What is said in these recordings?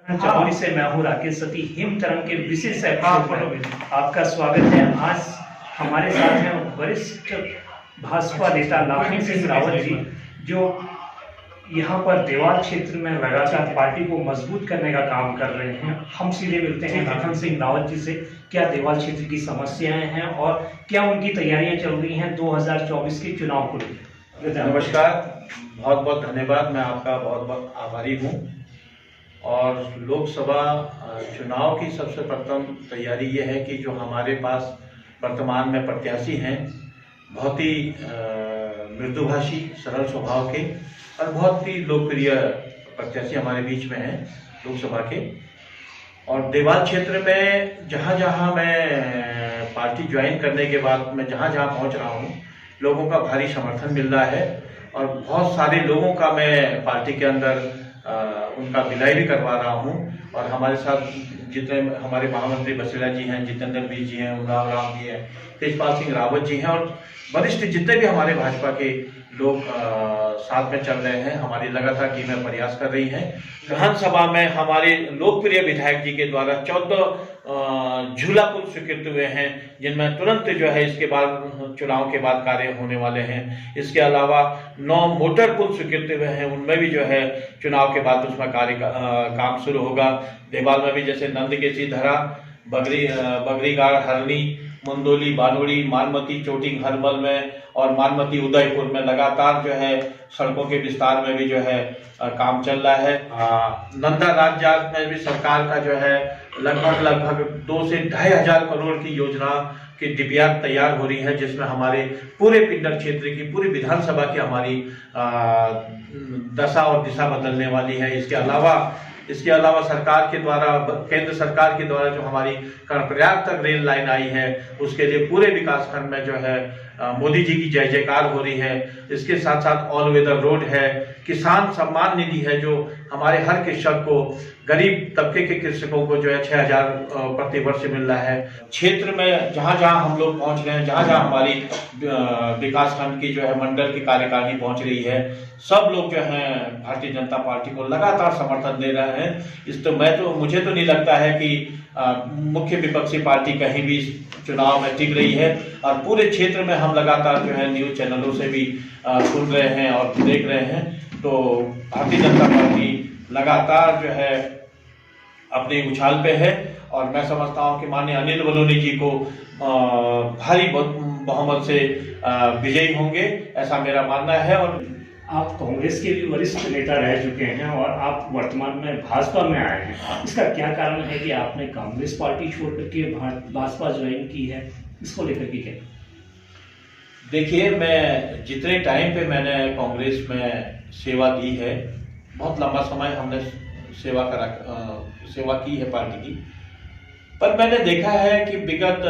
चमोली से मैं हूँ राकेश सती। हिम तरंग के विशेष एपिसोड में आपका स्वागत है। आज हमारे साथ हैं वरिष्ठ भाजपा नेता लाखन सिंह रावत जी, जो यहाँ पर देवाल क्षेत्र में लगातार पार्टी को मजबूत करने का काम कर रहे हैं। हम सीधे मिलते हैं लाखन सिंह रावत जी से। क्या देवाल क्षेत्र की समस्याएं हैं और क्या उनकी तैयारियां चल रही हैं 2024 के चुनाव को लेकर? नमस्कार, बहुत बहुत धन्यवाद। मैं आपका बहुत बहुत आभारी हूँ। और लोकसभा चुनाव की सबसे प्रथम तैयारी ये है कि जो हमारे पास वर्तमान में प्रत्याशी हैं, बहुत ही मृदुभाषी, सरल स्वभाव के और बहुत ही लोकप्रिय प्रत्याशी हमारे बीच में हैं लोकसभा के। और देवाल क्षेत्र में जहाँ जहाँ मैं पार्टी ज्वाइन करने के बाद मैं जहाँ जहाँ पहुँच रहा हूँ, लोगों का भारी समर्थन मिल रहा है और बहुत सारे लोगों का मैं पार्टी के अंदर उनका विलय भी करवा रहा हूँ। और हमारे साथ जितने हमारे महामंत्री बसेला जी हैं, जितेंद्र भी जी हैं, उमराव राम जी हैं, तेजपाल सिंह रावत जी हैं और वरिष्ठ जितने भी हमारे भाजपा के लोग साथ में चल रहे हैं, हमारी लगातार टीमें प्रयास कर रही हैं। विधानसभा में हमारे लोकप्रिय विधायक जी के द्वारा 14 झूला पुल स्वीकृत हुए हैं, जिनमें तुरंत जो है इसके बाद चुनाव के बाद कार्य होने वाले हैं। इसके अलावा 9 मोटर पुल स्वीकृत हुए हैं, उनमें भी जो है चुनाव के बाद उसमें कार्य काम शुरू होगा। देवाल में भी जैसे नंदकेसी धरा, बगरीगाड़, हरनी, मुंदोली, बानोड़ी, मानमती, चोटी, हरमल में और मानमती उदयपुर में लगातार जो है सड़कों के विस्तार में भी जो है काम चल रहा है। नंदा राजजात में भी सरकार का जो है लगभग 2 से 2,500 करोड़ की योजना की डीपीआर तैयार हो रही है, जिसमें हमारे पूरे पिंडर क्षेत्र की पूरी विधानसभा की हमारी दशा और दिशा बदलने वाली है। इसके अलावा सरकार के द्वारा, केंद्र सरकार के द्वारा जो हमारी कर्णप्रयाग तक रेल लाइन आई है, उसके लिए पूरे विकास खंड में जो है मोदी जी की जय जयकार हो रही है। इसके साथ साथ ऑल वेदर रोड है, किसान सम्मान निधि है, जो हमारे हर कृषक को, गरीब तबके के कृषकों को जो है 6,000 प्रति वर्ष मिल रहा है। क्षेत्र में जहाँ जहाँ हम लोग पहुँच रहे हैं, जहाँ जहाँ हमारी विकास खंड की जो है मंडल की कार्यकारिणी पहुँच रही है, सब लोग जो है भारतीय जनता पार्टी को लगातार समर्थन दे रहे हैं। मुझे तो नहीं लगता है कि मुख्य विपक्षी पार्टी कहीं भी चुनाव में टिक रही है। और पूरे क्षेत्र में हम लगातार जो है न्यूज चैनलों से भी सुन रहे हैं और देख रहे हैं, तो भारतीय जनता पार्टी लगातार जो है अपनी उछाल पे है। और मैं समझता हूं कि माननीय अनिल बलूनी जी को भारी बहुमत से विजयी होंगे, ऐसा मेरा मानना है। और आप कांग्रेस के भी वरिष्ठ नेता रह चुके हैं और आप वर्तमान में भाजपा में आए हैं। इसका क्या कारण है कि आपने कांग्रेस पार्टी छोड़ करके भाजपा ज्वाइन की है? इसको लेकर के क्या? देखिए, मैं जितने टाइम पे मैंने कांग्रेस में सेवा दी है, बहुत लंबा समय हमने सेवा की है पार्टी की, पर मैंने देखा है कि विगत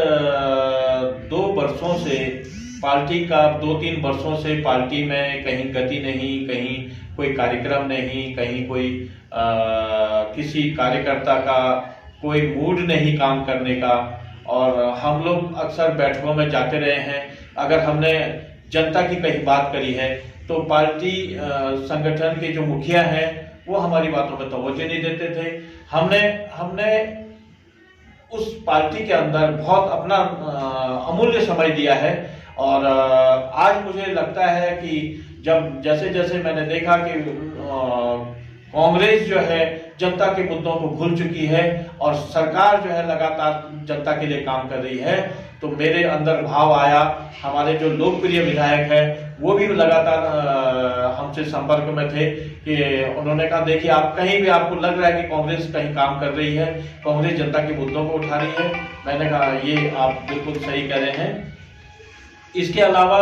2 वर्षों से पार्टी का 2-3 वर्षों से पार्टी में कहीं गति नहीं, कहीं कोई कार्यक्रम नहीं, कहीं कोई किसी कार्यकर्ता का कोई मूड नहीं काम करने का। और हम लोग अक्सर बैठकों में जाते रहे हैं, अगर हमने जनता की कहीं बात करी है तो पार्टी संगठन के जो मुखिया हैं वो हमारी बातों पर तवज्जो नहीं देते थे। हमने उस पार्टी के अंदर बहुत अपना अमूल्य समय दिया है। और आज मुझे लगता है कि जब जैसे जैसे मैंने देखा कि कांग्रेस जो है जनता के मुद्दों को भूल चुकी है और सरकार जो है लगातार जनता के लिए काम कर रही है, तो मेरे अंदर भाव आया। हमारे जो लोकप्रिय विधायक हैं वो भी लगातार हमसे संपर्क में थे कि उन्होंने कहा, देखिए आप कहीं भी आपको लग रहा है कि कांग्रेस कहीं काम कर रही है, कांग्रेस जनता के मुद्दों को उठा रही है। मैंने कहा ये आप बिल्कुल सही कह रहे हैं। इसके अलावा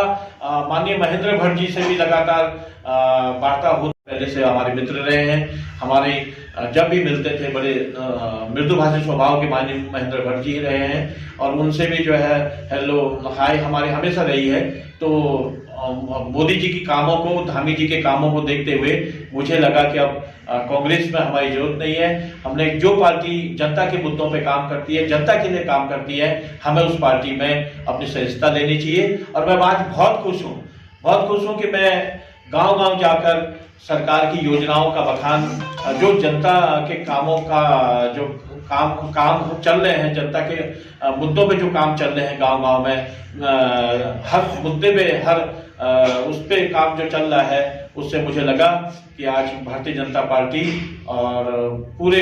माननीय महेंद्र भट्ट जी से भी लगातार वार्ता हो, पहले से हमारे मित्र रहे हैं। हमारे जब भी मिलते थे बड़े मृदुभाषी स्वभाव के माननीय महेंद्र भट्ट जी रहे हैं और उनसे भी जो है हेलो हाय हमारी हमेशा रही है। तो मोदी जी की कामों को, धामी जी के कामों को देखते हुए मुझे लगा कि अब कांग्रेस में हमारी जरूरत नहीं है। हमने जो पार्टी जनता के मुद्दों पे काम करती है, जनता के लिए काम करती है, हमें उस पार्टी में अपनी सदस्यता लेनी चाहिए। और मैं आज बहुत खुश हूँ कि मैं गांव-गांव जाकर सरकार की योजनाओं का बखान, जो जनता के कामों का जो काम चल रहे हैं, जनता के मुद्दों पे जो काम चल रहे हैं गांव-गांव में, हर मुद्दे पे हर उस पे काम जो चल रहा है, उससे मुझे लगा कि आज भारतीय जनता पार्टी और पूरे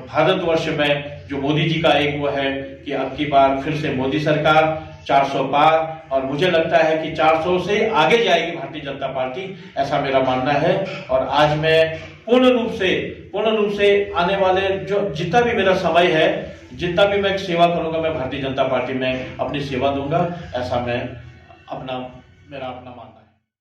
भारतवर्ष में जो मोदी जी का एक वो है कि अब की बार फिर से मोदी सरकार 400 पार, और मुझे लगता है कि 400 से आगे जाएगी भारतीय जनता पार्टी, ऐसा मेरा मानना है। और आज मैं पूर्ण रूप से आने वाले जो जितना भी मेरा समय है, जितना भी मैं सेवा करूंगा, मैं भारतीय जनता पार्टी में अपनी सेवा दूंगा, ऐसा मैं मेरा अपना मानना है।